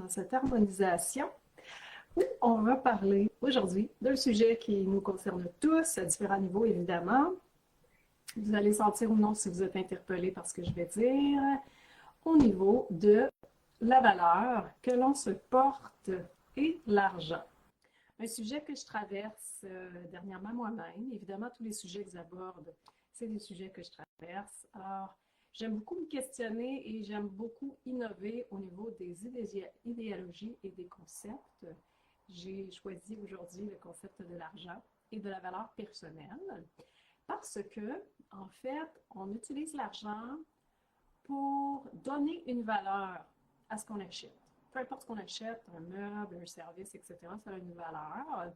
dans cette harmonisation où on va parler aujourd'hui d'un sujet qui nous concerne tous à différents niveaux, évidemment. Vous allez sentir ou non si vous êtes interpellé par ce que je vais dire au niveau de la valeur que l'on se porte et l'argent. Un sujet que je traverse dernièrement moi-même. Évidemment, tous les sujets que j'aborde, c'est des sujets que je traverse. Alors, j'aime beaucoup me questionner et j'aime beaucoup innover au niveau des idéologies et des concepts. J'ai choisi aujourd'hui le concept de l'argent et de la valeur personnelle parce que, en fait, on utilise l'argent pour donner une valeur à ce qu'on achète. Peu importe ce qu'on achète, un meuble, un service, etc., ça a une valeur.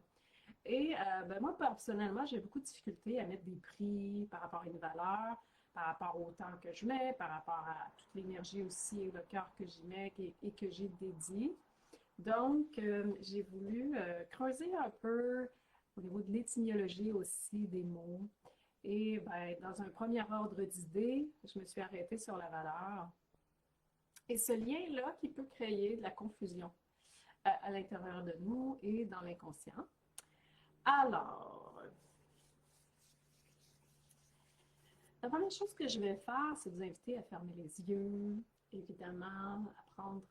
Et ben moi, personnellement, j'ai beaucoup de difficultés à mettre des prix par rapport à une valeur, par rapport au temps que je mets, par rapport à toute l'énergie aussi et le cœur que j'y mets et que j'ai dédié. Donc, j'ai voulu creuser un peu au niveau de l'étymologie aussi des mots. Et ben, dans un premier ordre d'idée, je me suis arrêtée sur la valeur. Et ce lien-là qui peut créer de la confusion à l'intérieur de nous et dans l'inconscient. Alors, la première chose que je vais faire, c'est vous inviter à fermer les yeux, évidemment, à prendre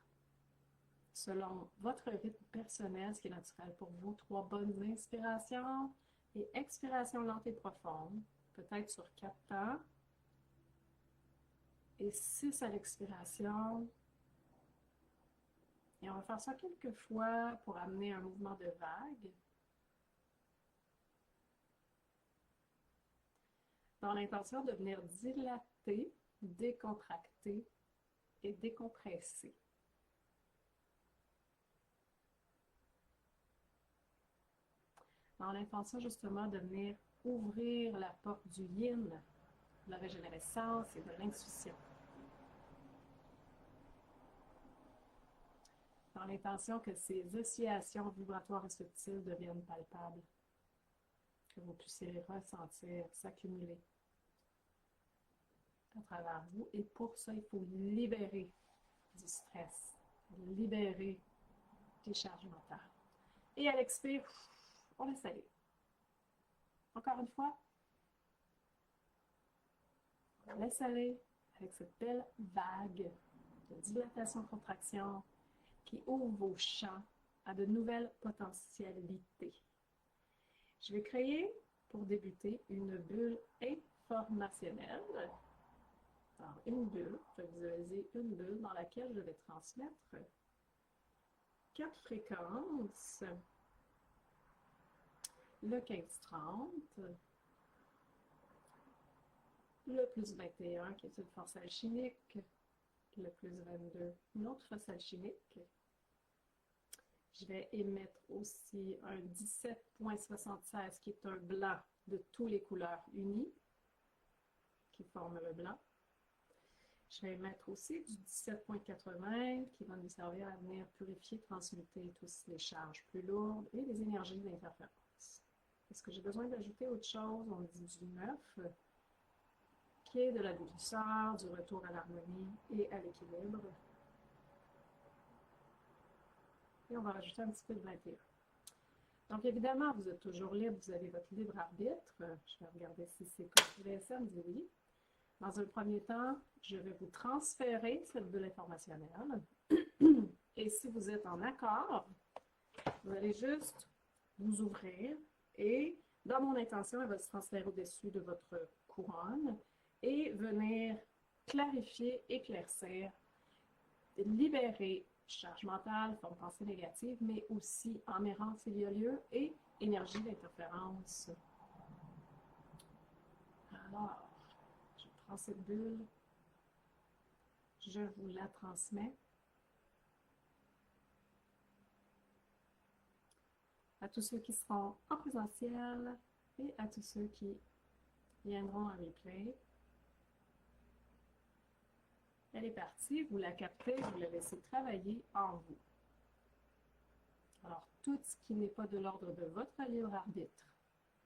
selon votre rythme personnel, ce qui est naturel pour vous, 3 bonnes inspirations et expirations lentes et profondes, peut-être sur 4 temps, et 6 à l'expiration. Et on va faire ça quelques fois pour amener un mouvement de vague, dans l'intention de venir dilater, décontracter et décompresser. Dans l'intention justement de venir ouvrir la porte du yin, de la régénérescence et de l'intuition. Dans l'intention que ces oscillations vibratoires et subtiles deviennent palpables, que vous puissiez ressentir, s'accumuler à travers vous. Et pour ça, il faut libérer du stress, libérer des charges mentales. Et à l'expire, on laisse aller. Encore une fois, on laisse aller avec cette belle vague de dilatation-contraction qui ouvre vos champs à de nouvelles potentialités. Je vais créer, pour débuter, une bulle informationnelle. Alors, une bulle, je vais visualiser une bulle dans laquelle je vais transmettre 4 fréquences, le 1530, le plus 21 qui est une force alchimique, le plus 22, une autre force alchimique. Je vais émettre aussi un 17.76 qui est un blanc de toutes les couleurs unies qui forment le blanc. Je vais émettre aussi du 17.80 qui va nous servir à venir purifier, transmuter toutes les charges plus lourdes et les énergies d'interférence. Est-ce que j'ai besoin d'ajouter autre chose? On dit du 9 qui est de la douceur, du retour à l'harmonie et à l'équilibre. Et on va rajouter un petit peu de 21. Donc, évidemment, vous êtes toujours libre, vous avez votre libre arbitre. Je vais regarder si c'est comme je voulais ça, me dit oui. Dans un premier temps, je vais vous transférer cette bulle informationnelle. Et si vous êtes en accord, vous allez juste vous ouvrir et, dans mon intention, elle va se transférer au-dessus de votre couronne et venir clarifier, éclaircir, libérer charge mentale, forme de pensée négative, mais aussi amérance et lieu et énergie d'interférence. Alors, je prends cette bulle, je vous la transmets. À tous ceux qui seront en présentiel et à tous ceux qui viendront en replay. Elle est partie, vous la captez, vous la laissez travailler en vous. Alors, tout ce qui n'est pas de l'ordre de votre libre arbitre,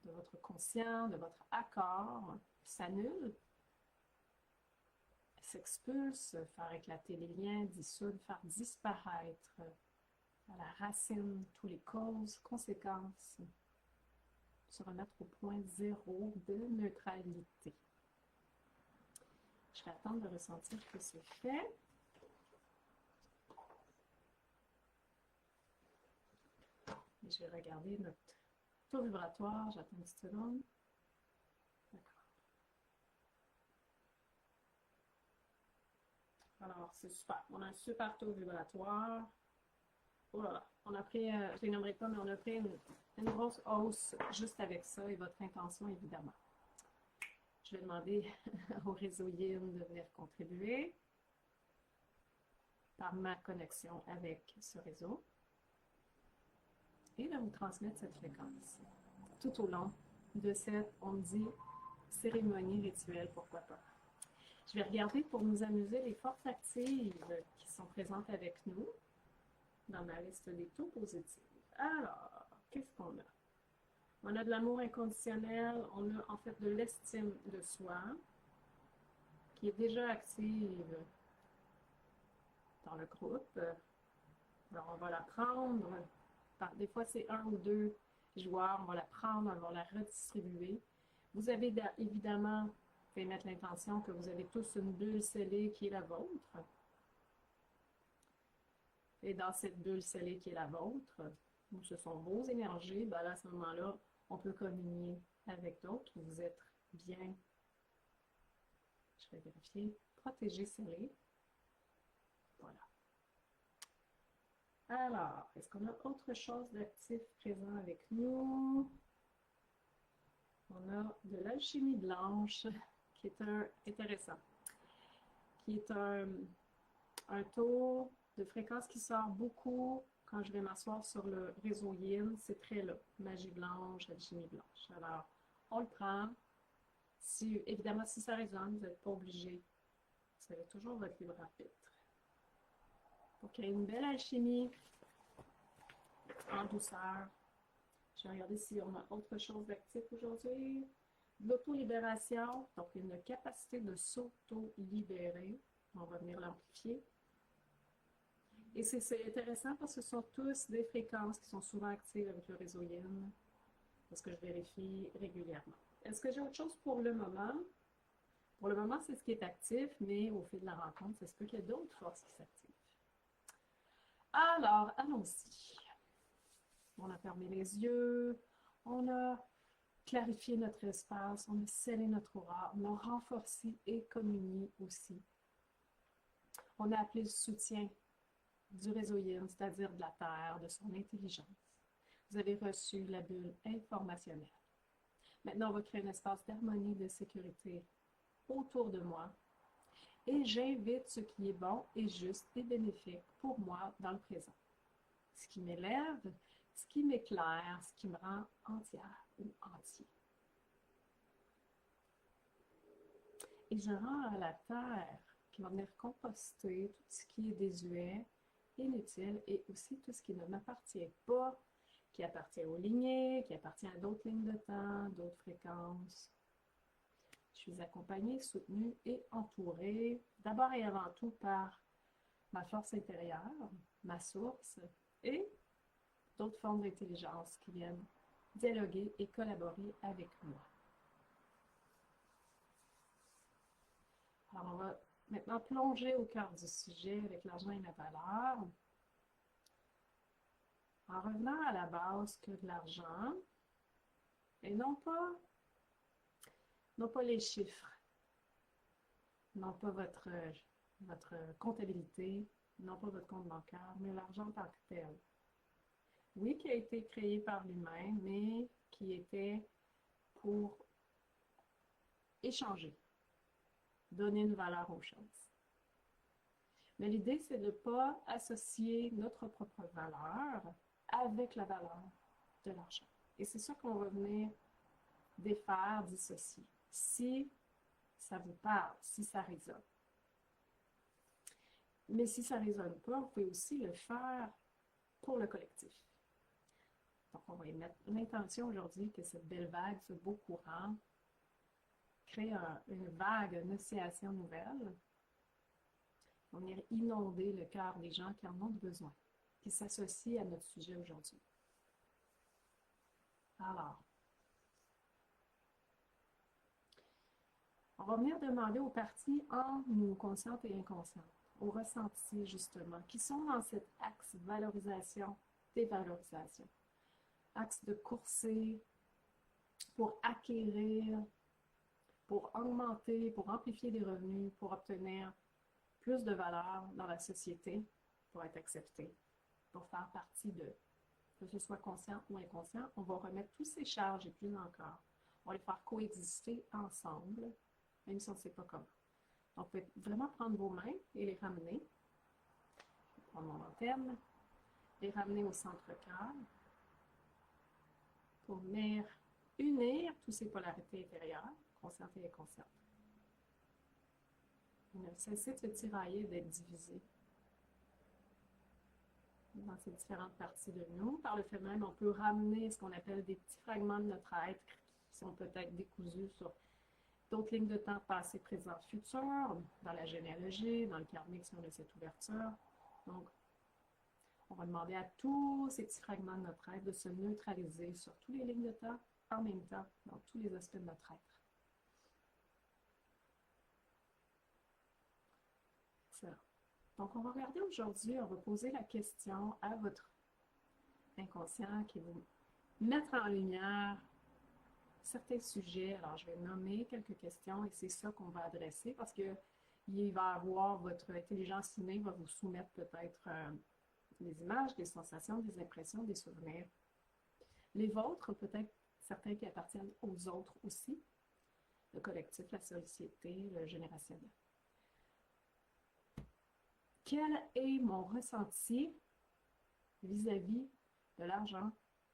de votre conscient, de votre accord, s'annule, s'expulse, faire éclater les liens, dissoudre, faire disparaître à la racine, tous les causes, conséquences, se remettre au point zéro de neutralité. Je vais attendre de ressentir que c'est fait. Et je vais regarder notre taux vibratoire. J'attends une petite seconde. D'accord. Alors, c'est super. On a un super taux vibratoire. Oh là là. On a pris, je les nommerai pas, mais on a pris une grosse hausse juste avec ça et votre intention, évidemment. Je vais demander au réseau Yin de venir contribuer par ma connexion avec ce réseau et de vous transmettre cette fréquence tout au long de cette, on dit, cérémonie rituelle, pourquoi pas. Je vais regarder pour nous amuser les forces actives qui sont présentes avec nous dans ma liste des taux positifs. Alors, qu'est-ce qu'on a? On a de l'amour inconditionnel, on a en fait de l'estime de soi qui est déjà active dans le groupe. Alors, on va la prendre. Des fois, c'est un ou deux joueurs. On va la prendre, on va la redistribuer. Vous avez évidemment, vous pouvez mettre l'intention que vous avez tous une bulle scellée qui est la vôtre. Et dans cette bulle scellée qui est la vôtre, où ce sont vos énergies, ben là, à ce moment-là, on peut communier avec d'autres. Vous êtes bien, je vais vérifier, protégé, scellé. Voilà. Alors, est-ce qu'on a autre chose d'actif présent avec nous? On a de l'alchimie blanche, qui est intéressant, qui est un taux de fréquence qui sort beaucoup quand je vais m'asseoir sur le réseau Yin. C'est très là, magie blanche, alchimie blanche. Alors, on le prend. Évidemment, si ça résonne, vous n'êtes pas obligé. Vous avez toujours votre libre arbitre. Pour qu'il y ait une belle alchimie en douceur. Je vais regarder si on a autre chose d'actif aujourd'hui. L'auto-libération, donc une capacité de s'auto-libérer. On va venir l'amplifier. Et c'est intéressant parce que ce sont tous des fréquences qui sont souvent actives avec le réseau Yin, parce que je vérifie régulièrement. Est-ce que j'ai autre chose pour le moment? Pour le moment, c'est ce qui est actif, mais au fil de la rencontre, ça se peut qu'il y ait d'autres forces qui s'activent. Alors, allons-y. On a fermé les yeux, on a clarifié notre espace, on a scellé notre aura, on a renforcé et communié aussi. On a appelé le soutien du réseau Yin, c'est-à-dire de la Terre, de son intelligence. Vous avez reçu la bulle informationnelle. Maintenant, on va créer un espace d'harmonie, de sécurité autour de moi. Et j'invite ce qui est bon et juste et bénéfique pour moi dans le présent. Ce qui m'élève, ce qui m'éclaire, ce qui me rend entière ou entier. Et je rends à la terre qui va venir composter tout ce qui est désuet, inutile et aussi tout ce qui ne m'appartient pas, qui appartient aux lignées, qui appartient à d'autres lignes de temps, d'autres fréquences. Je suis accompagnée, soutenue et entourée, d'abord et avant tout par ma force intérieure, ma source et d'autres formes d'intelligence qui viennent dialoguer et collaborer avec moi. Alors, on va maintenant plonger au cœur du sujet avec l'argent et la valeur. En revenant à la base que de l'argent, et non pas les chiffres, non pas votre comptabilité, non pas votre compte bancaire, mais l'argent en tant que tel. Oui, qui a été créé par l'humain, mais qui était pour échanger, donner une valeur aux choses. Mais l'idée, c'est de ne pas associer notre propre valeur avec la valeur de l'argent. Et c'est ça qu'on va venir défaire, dissocier. Si ça vous parle, si ça résonne. Mais si ça ne résonne pas, vous pouvez aussi le faire pour le collectif. Donc, on va y mettre l'intention aujourd'hui que cette belle vague, ce beau courant, crée une vague, une oscillation nouvelle. On va venir inonder le cœur des gens qui en ont besoin. qui s'associe à notre sujet aujourd'hui. Alors, on va venir demander aux parties en nous, conscientes et inconscientes, aux ressentis justement, qui sont dans cet axe valorisation, dévalorisation, axe de courser pour acquérir, pour augmenter, pour amplifier des revenus, pour obtenir plus de valeur dans la société, pour être accepté, pour faire partie de, que ce soit conscient ou inconscient, on va remettre toutes ces charges et plus encore. On va les faire coexister ensemble, même si on ne sait pas comment. Donc, vous pouvez vraiment prendre vos mains et les ramener. Je vais prendre mon antenne, les ramener au centre-cœur pour venir unir toutes ces polarités intérieures, conscientes et inconscientes. Ne cessez de se tirailler, d'être divisé dans ces différentes parties de nous. Par le fait même, on peut ramener ce qu'on appelle des petits fragments de notre être qui sont peut-être décousus sur d'autres lignes de temps passé, présent, futur, dans la généalogie, dans le karmique si on a cette ouverture. Donc, on va demander à tous ces petits fragments de notre être de se neutraliser sur toutes les lignes de temps en même temps, dans tous les aspects de notre être. Excellent. Donc, on va regarder aujourd'hui, on va poser la question à votre inconscient qui va mettre en lumière certains sujets. Alors, je vais nommer quelques questions et c'est ça qu'on va adresser parce que il va avoir votre intelligence innée va vous soumettre peut-être des images, des sensations, des impressions, des souvenirs. Les vôtres, peut-être certains qui appartiennent aux autres aussi, le collectif, la société, le générationnel. Quel est mon ressenti vis-à-vis de l'argent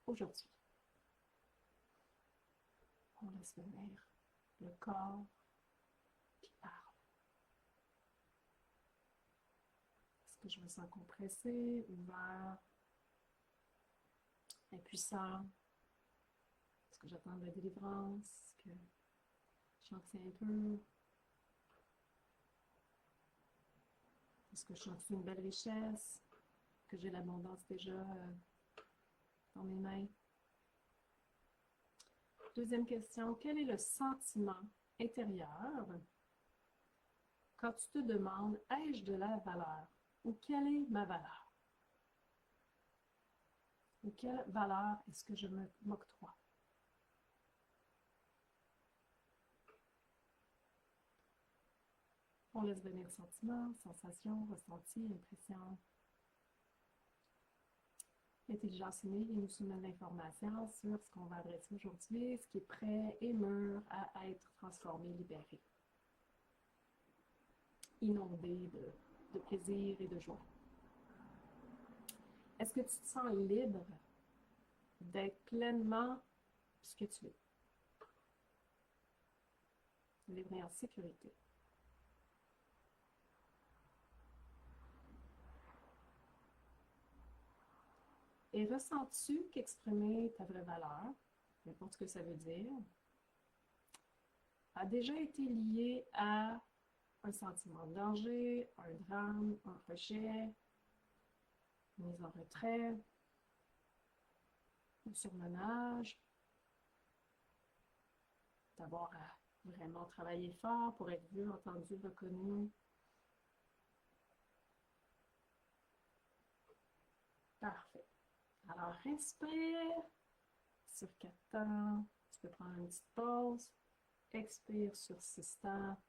aujourd'hui? On laisse venir le corps qui parle. Est-ce que je me sens compressé, ouvert, impuissant? Est-ce que j'attends de la délivrance? Est-ce que je sens que c'est un peu? Est-ce que je sens que c'est une belle richesse? Que j'ai l'abondance déjà dans mes mains? Deuxième question, quel est le sentiment intérieur quand tu te demandes, ai-je de la valeur? Ou quelle est ma valeur? Ou quelle valeur est-ce que je m'octroie? On laisse venir sentiments, sensations, ressentis, impressions. L'intelligence innée nous soumet l'information sur ce qu'on va adresser aujourd'hui, ce qui est prêt et mûr à être transformé, libéré. Inondé de plaisir et de joie. Est-ce que tu te sens libre d'être pleinement ce que tu es? Libre et en sécurité. Et ressens-tu qu'exprimer ta vraie valeur, n'importe ce que ça veut dire, a déjà été lié à un sentiment de danger, un drame, un rejet, une mise en retrait, un surmenage, d'avoir à vraiment travailler fort pour être vu, entendu, reconnu. Parfait. Alors, respire sur 4 temps. Tu peux prendre une petite pause. Expire sur 6 temps.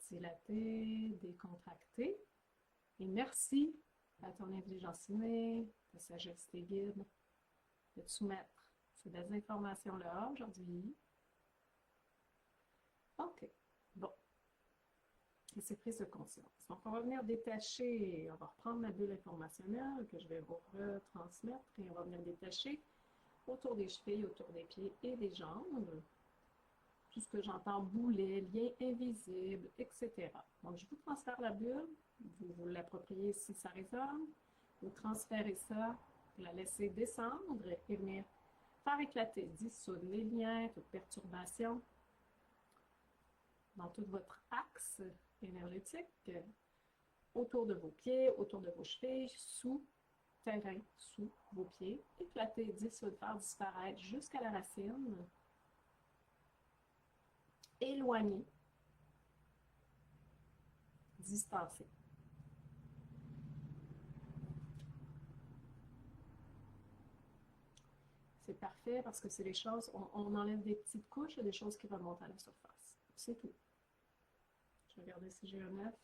Dilater, décontracter. Et merci à ton intelligence innée, ta sagesse, tes guides, de te soumettre ces belles informations-là aujourd'hui. OK. Bon. Et c'est prise de conscience. Donc, on va venir détacher, on va reprendre ma bulle informationnelle que je vais vous retransmettre et on va venir détacher autour des chevilles, autour des pieds et des jambes. Tout ce que j'entends bouler, liens invisibles, etc. Donc, je vous transfère la bulle, vous vous l'appropriez si ça résonne, vous transférez ça, vous la laissez descendre et venir faire éclater, dissoudre les liens, toute perturbation dans tout votre axe énergétique. autour de vos pieds, autour de vos chevilles, sous terrain, sous vos pieds. Éclatez, dissoudre, faire disparaître jusqu'à la racine. Éloignez, distancez. C'est parfait parce que c'est des choses, on enlève des petites couches, il y a des choses qui remontent à la surface. C'est tout. Je vais regarder si j'ai un œuf.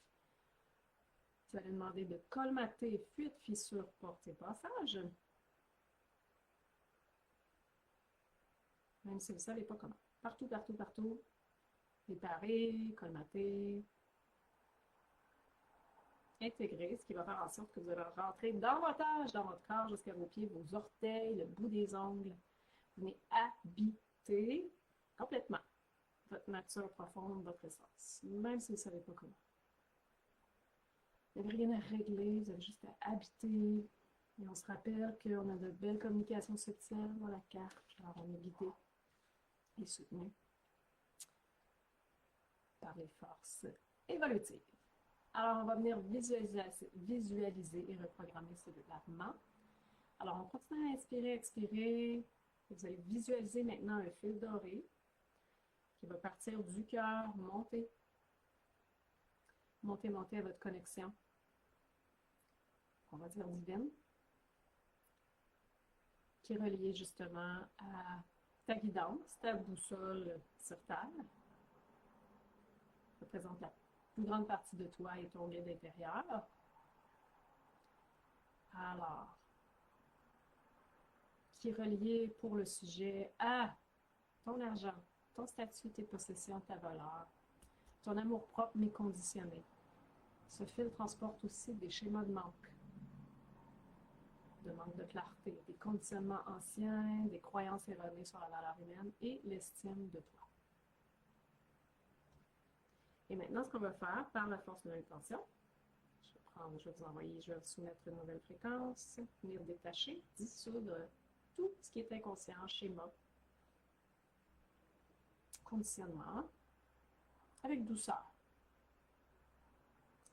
Vous allez demander de colmater, fuite, fissure, porte et passage. Même si vous ne savez pas comment. Partout, partout, partout. Réparer, colmater, intégrer, ce qui va faire en sorte que vous allez rentrer dans votre âge, dans votre corps, jusqu'à vos pieds, vos orteils, le bout des ongles. Vous venez habiter complètement votre nature profonde, votre essence, même si vous ne savez pas comment. Vous n'avez rien à régler, vous avez juste à habiter. Et on se rappelle qu'on a de belles communications subtiles dans la carte, alors on est guidé et soutenu par les forces évolutives. Alors, on va venir visualiser et reprogrammer cellulairement. Alors, on continue à inspirer, expirer. Vous allez visualiser maintenant un fil doré qui va partir du cœur, monter, monter, monter à votre connexion. On va dire divine, qui est reliée justement à ta guidance, ta boussole sur Terre. Ça représente la plus grande partie de toi et ton guide intérieur. Alors, qui est relié pour le sujet à ton argent, ton statut, tes possessions, ta valeur, ton amour-propre mais conditionné. Ce fil transporte aussi des schémas de manque de clarté, des conditionnements anciens, des croyances erronées sur la valeur humaine et l'estime de toi. Et maintenant, ce qu'on va faire par la force de l'intention, je vais vous envoyer, je vais vous soumettre une nouvelle fréquence, venir détacher, dissoudre tout ce qui est inconscient, schéma, conditionnement, avec douceur.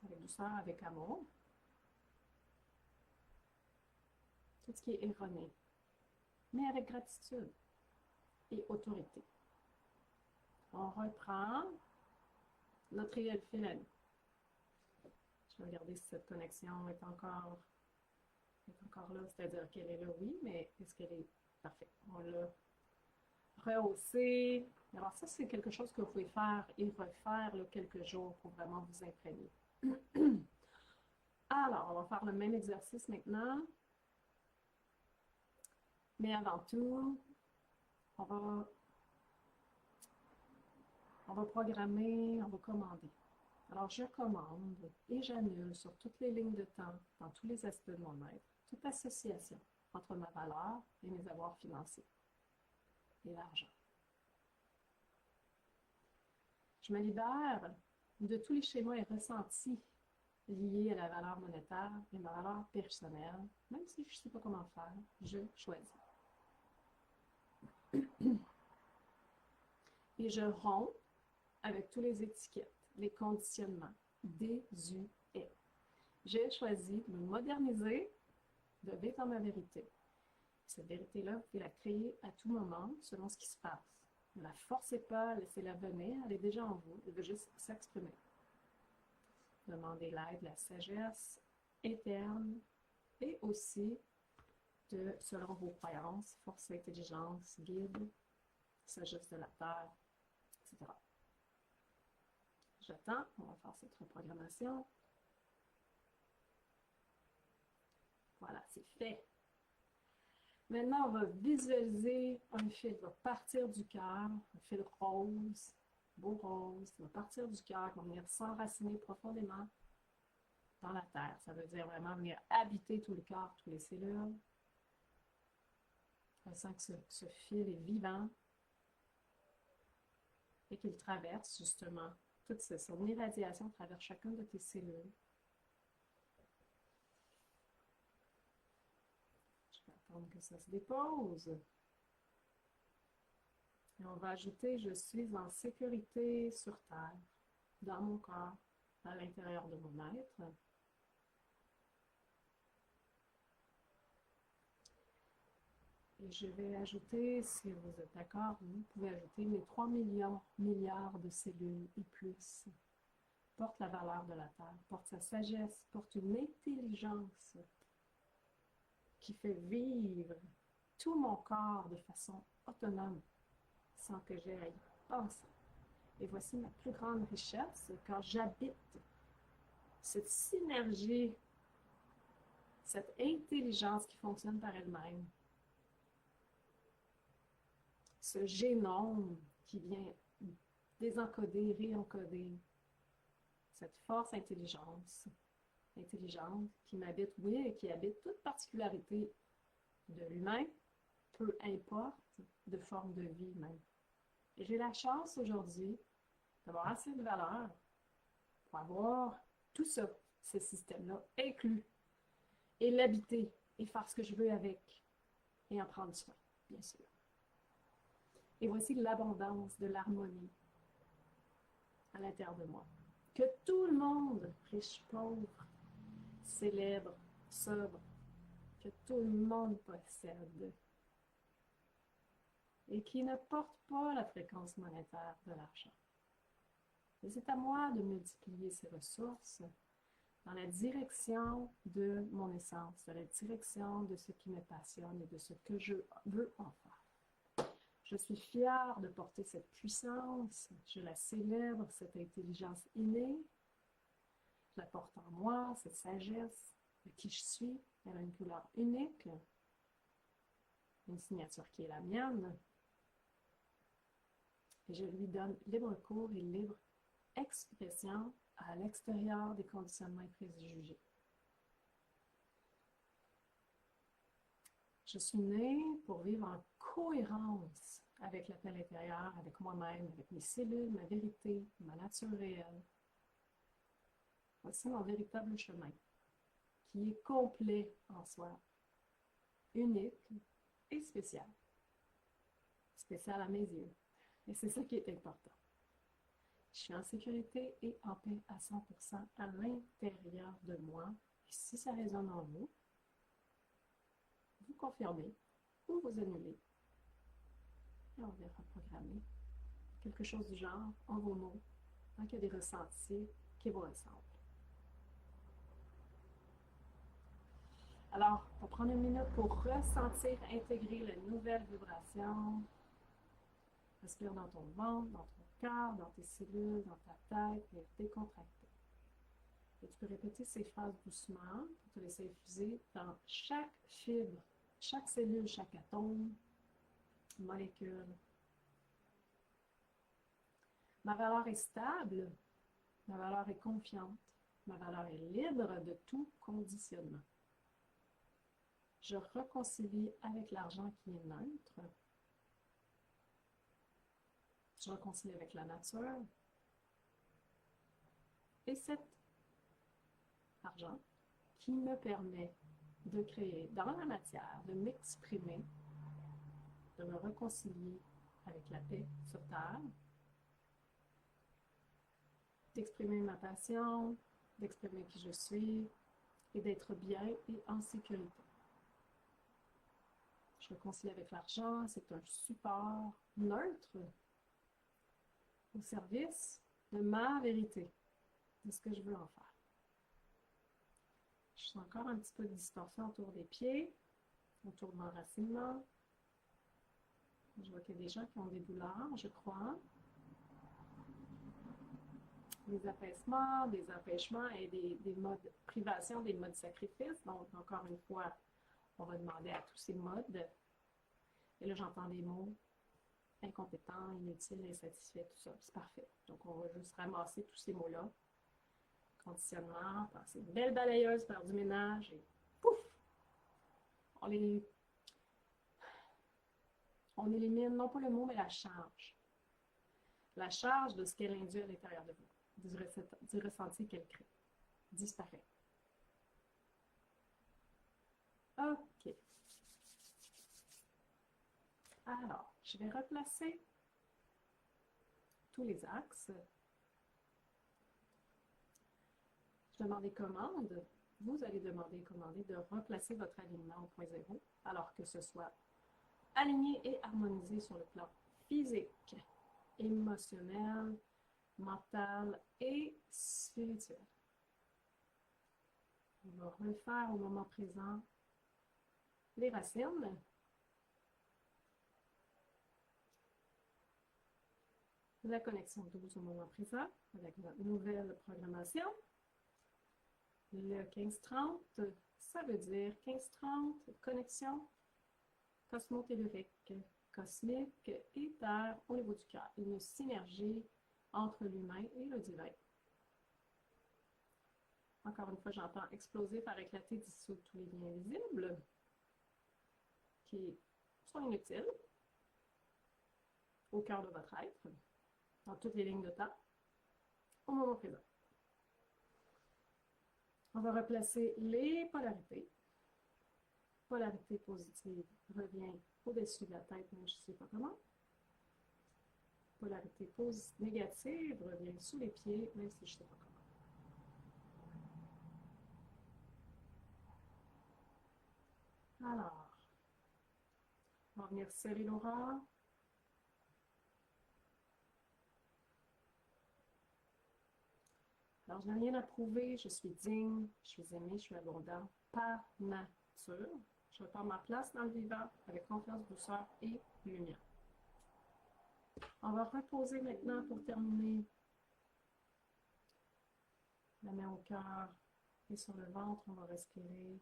Avec douceur, avec amour. Tout ce qui est erroné, mais avec gratitude et autorité. On reprend notre réel fil à nous. Je vais regarder si cette connexion est encore là, c'est-à-dire qu'elle est là, oui, mais est-ce qu'elle est parfaite? On l'a rehaussée. Alors ça, c'est quelque chose que vous pouvez faire et refaire là, quelques jours pour vraiment vous imprégner. Alors, on va faire le même exercice maintenant. Mais avant tout, on va programmer, on va commander. Alors, je commande et j'annule sur toutes les lignes de temps, dans tous les aspects de mon être, toute association entre ma valeur et mes avoirs financiers et l'argent. Je me libère de tous les schémas et ressentis liés à la valeur monétaire et ma valeur personnelle, même si je ne sais pas comment faire, je choisis. Et je romps avec tous les étiquettes, les conditionnements désuets. J'ai choisi de me moderniser, de vivre dans ma vérité. Cette vérité-là, vous pouvez la créer à tout moment, selon ce qui se passe. Ne la forcez pas, laissez-la venir, elle est déjà en vous, elle veut juste s'exprimer. Demandez l'aide, la sagesse interne et aussi selon vos croyances, force, intelligence, guide, sagesse de la terre, etc. J'attends, on va faire cette reprogrammation. Voilà, c'est fait. Maintenant, on va visualiser un fil qui va partir du cœur, un fil rose, beau rose, qui va partir du cœur, qui va venir s'enraciner profondément dans la terre. Ça veut dire vraiment venir habiter tout le corps, toutes les cellules. On sent que ce fil est vivant et qu'il traverse justement toute son irradiation traverse chacune de tes cellules. Je vais attendre que ça se dépose. Et on va ajouter « Je suis en sécurité sur Terre, dans mon corps, à l'intérieur de mon être. » Et je vais ajouter, si vous êtes d'accord, vous pouvez ajouter mes 3 milliards de cellules et plus. Porte la valeur de la Terre, porte sa sagesse, porte une intelligence qui fait vivre tout mon corps de façon autonome, sans que j'aie à y penser. Et voici ma plus grande richesse quand j'habite cette synergie, cette intelligence qui fonctionne par elle-même, ce génome qui vient désencoder, réencoder, cette force intelligente qui m'habite, oui, et qui habite toute particularité de l'humain, peu importe de forme de vie même. Et j'ai la chance aujourd'hui d'avoir assez de valeur pour avoir tout ça, ce système-là, inclus, et l'habiter, et faire ce que je veux avec, et en prendre soin, bien sûr. Et voici l'abondance de l'harmonie à l'intérieur de moi. Que tout le monde, riche, pauvre, célèbre, sobre, que tout le monde possède et qui ne porte pas la fréquence monétaire de l'argent. Et c'est à moi de multiplier ces ressources dans la direction de mon essence, dans la direction de ce qui me passionne et de ce que je veux en faire. Je suis fière de porter cette puissance, je la célèbre, cette intelligence innée, je la porte en moi, cette sagesse de qui je suis, elle a une couleur unique, une signature qui est la mienne, et je lui donne libre cours et libre expression à l'extérieur des conditionnements et préjugés. Je suis née pour vivre en cohérence avec l'appel intérieur, avec moi-même, avec mes cellules, ma vérité, ma nature réelle. Voici mon véritable chemin, qui est complet en soi, unique et spécial. Spécial à mes yeux. Et c'est ça qui est important. Je suis en sécurité et en paix à 100% à l'intérieur de moi. Et si ça résonne en vous, vous confirmez ou vous annulez. Et on verra programmer quelque chose du genre en vos mots, tant qu'il y a des ressentis qui vous ressemblent. Alors, on va prendre une minute pour ressentir, intégrer la nouvelle vibration. Respire dans ton ventre, dans ton cœur, dans tes cellules, dans ta tête, et décontracter. Et tu peux répéter ces phrases doucement pour te laisser infuser dans chaque fibre, chaque cellule, chaque atome, molécule. Ma valeur est stable, ma valeur est confiante, ma valeur est libre de tout conditionnement. Je réconcilie avec l'argent qui est neutre. Je réconcilie avec la nature. Et cet argent qui me permet de créer dans la matière, de m'exprimer, de me réconcilier avec la paix sur Terre, d'exprimer ma passion, d'exprimer qui je suis et d'être bien et en sécurité. Je réconcilie avec l'argent, c'est un support neutre au service de ma vérité, de ce que je veux en faire. Je sens encore un petit peu de distorsion autour des pieds, autour de l'enracinement. Je vois qu'il y a des gens qui ont des douleurs, je crois. Des apaissements, des empêchements et des modes privation, des modes sacrifice. Donc, encore une fois, on va demander à tous ces modes. Et là, j'entends des mots incompétent, inutile, insatisfait, tout ça. C'est parfait. Donc, on va juste ramasser tous ces mots-là. Conditionnement, passer une belle balayeuse par du ménage et pouf! On élimine non pas le mot, mais la charge. La charge de ce qu'elle induit à l'intérieur de vous, du ressenti qu'elle crée, disparaît. OK. Alors, je vais replacer tous les axes. Je demande des commandes. Vous allez demander commander de replacer votre alignement au point zéro, alors que ce soit alignés et harmonisés sur le plan physique, émotionnel, mental et spirituel. On va refaire au moment présent les racines. La connexion douce au moment présent avec notre nouvelle programmation. Le 15-30, ça veut dire 15-30, connexion cosmotellurique, cosmique et terre au niveau du cœur. Une synergie entre l'humain et le divin. Encore une fois, j'entends exploser, faire éclater, dissoudre tous les liens invisibles qui sont inutiles au cœur de votre être, dans toutes les lignes de temps, au moment présent. On va replacer les polarités. Polarité positive revient au-dessus de la tête, mais je ne sais pas comment. Polarité négative revient sous les pieds, même si je ne sais pas comment. Alors, on va venir serrer l'aura. Alors, je n'ai rien à prouver, je suis digne, je suis aimé, je suis abondant par nature. Je repars ma place dans le vivant avec confiance, douceur et lumière. On va reposer maintenant pour terminer. La main au cœur et sur le ventre, on va respirer.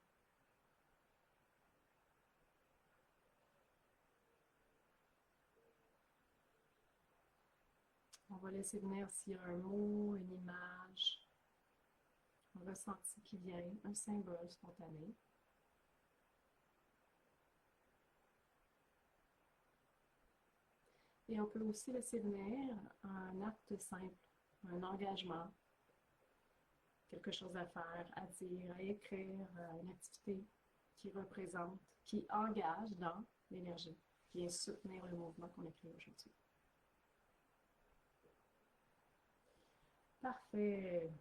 On va laisser venir s'il y a un mot, une image, un ressenti qui vient, un symbole spontané. Et on peut aussi laisser venir un acte simple, un engagement, quelque chose à faire, à dire, à écrire, une activité qui représente, qui engage dans l'énergie, qui vient soutenir le mouvement qu'on a créé aujourd'hui. Parfait.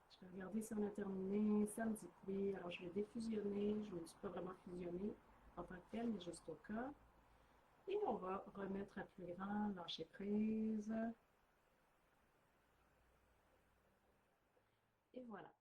Je vais regarder si on a terminé. Ça me dit que oui. Alors, je vais défusionner. Je ne suis pas vraiment fusionnée en tant que telle, mais juste au cas. Et on va remettre à plus grand, lâcher prise. Et voilà.